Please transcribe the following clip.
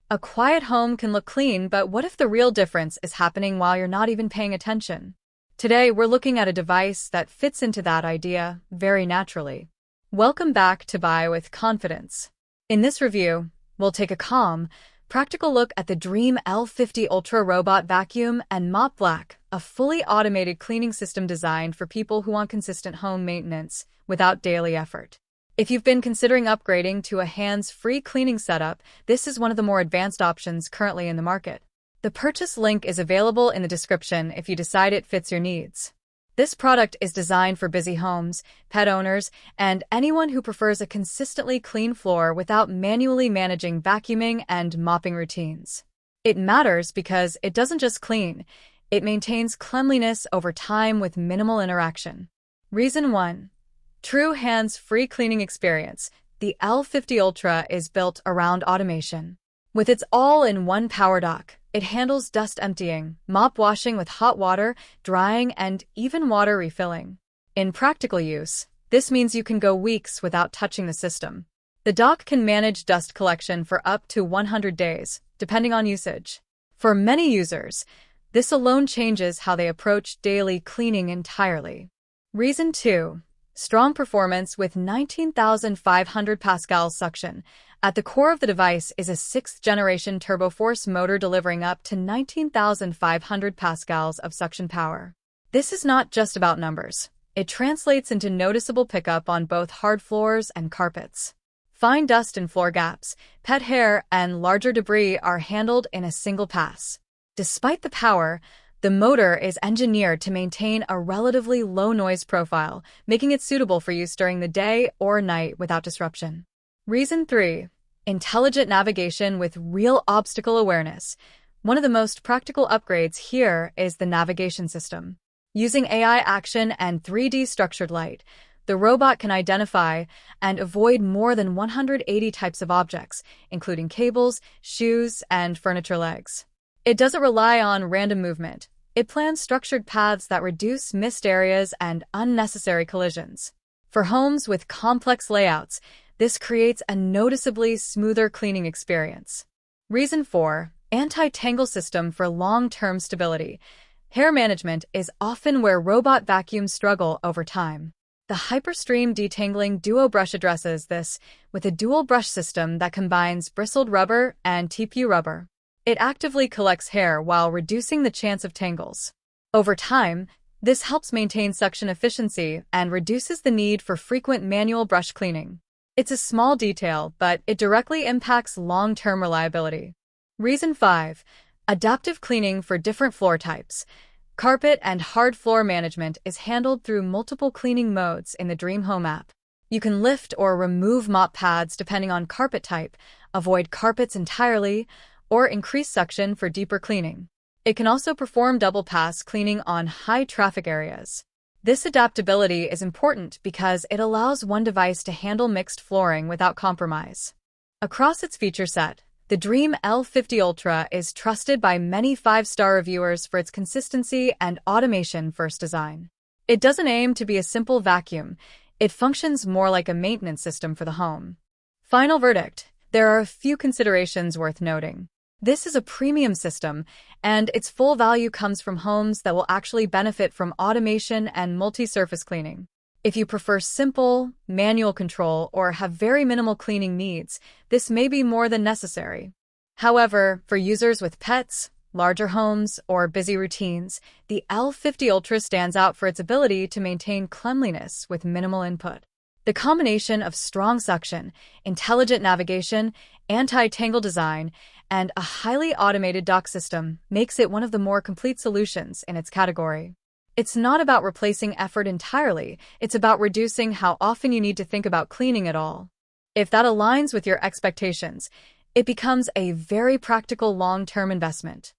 A quiet home can look clean, but what if the real difference is happening while you're not even paying attention? Today, we're looking at a device that fits into that idea very naturally. Welcome back to Buy with Confidence. In this review, we'll take a calm, practical look at the Dreame L50 Ultra Robot Vacuum and Mop Vac, a fully automated cleaning system designed for people who want consistent home maintenance without daily effort. If you've been considering upgrading to a hands-free cleaning setup, this is one of the more advanced options currently in the market. The purchase link is available in the description if you decide it fits your needs. This product is designed for busy homes, pet owners, and anyone who prefers a consistently clean floor without manually managing vacuuming and mopping routines. It matters because it doesn't just clean, it maintains cleanliness over time with minimal interaction. Reason 1. True hands-free cleaning experience. The L50 Ultra is built around automation. With its all-in-one power dock, it handles dust emptying, mop washing with hot water, drying, and even water refilling. In practical use, this means you can go weeks without touching the system. The dock can manage dust collection for up to 100 days, depending on usage. For many users, this alone changes how they approach daily cleaning entirely. Reason 2. Strong performance with 19,500 pascals suction. At the core of the device is a 6th-generation turboforce motor delivering up to 19,500 pascals of suction power. This is not just about numbers. It translates into noticeable pickup on both hard floors and carpets. Fine dust and floor gaps, pet hair, and larger debris are handled in a single pass. Despite the power, the motor is engineered to maintain a relatively low noise profile, making it suitable for use during the day or night without disruption. Reason 3. Intelligent navigation with real obstacle awareness. One of the most practical upgrades here is the navigation system. Using AI action and 3D structured light, the robot can identify and avoid more than 180 types of objects, including cables, shoes, and furniture legs. It doesn't rely on random movement. It plans structured paths that reduce missed areas and unnecessary collisions. For homes with complex layouts, this creates a noticeably smoother cleaning experience. Reason 4. Anti-tangle system for long-term stability. Hair management is often where robot vacuums struggle over time. The HyperStream Detangling Duo Brush addresses this with a dual brush system that combines bristled rubber and TPU rubber. It actively collects hair while reducing the chance of tangles. Over time, this helps maintain suction efficiency and reduces the need for frequent manual brush cleaning. It's a small detail, but it directly impacts long-term reliability. Reason 5. Adaptive cleaning for different floor types. Carpet and hard floor management is handled through multiple cleaning modes in the Dreame Home app. You can lift or remove mop pads depending on carpet type, avoid carpets entirely, or increase suction for deeper cleaning. It can also perform double pass cleaning on high traffic areas. This adaptability is important because it allows one device to handle mixed flooring without compromise. Across its feature set, the Dreame L50 Ultra is trusted by many 5-star reviewers for its consistency and automation-first design. It doesn't aim to be a simple vacuum. It functions more like a maintenance system for the home. Final verdict: there are a few considerations worth noting. This is a premium system, and its full value comes from homes that will actually benefit from automation and multi-surface cleaning. If you prefer simple, manual control or have very minimal cleaning needs, this may be more than necessary. However, for users with pets, larger homes, or busy routines, the L50 Ultra stands out for its ability to maintain cleanliness with minimal input. The combination of strong suction, intelligent navigation, anti-tangle design, and a highly automated dock system makes it one of the more complete solutions in its category. It's not about replacing effort entirely, it's about reducing how often you need to think about cleaning at all. If that aligns with your expectations, it becomes a very practical long-term investment.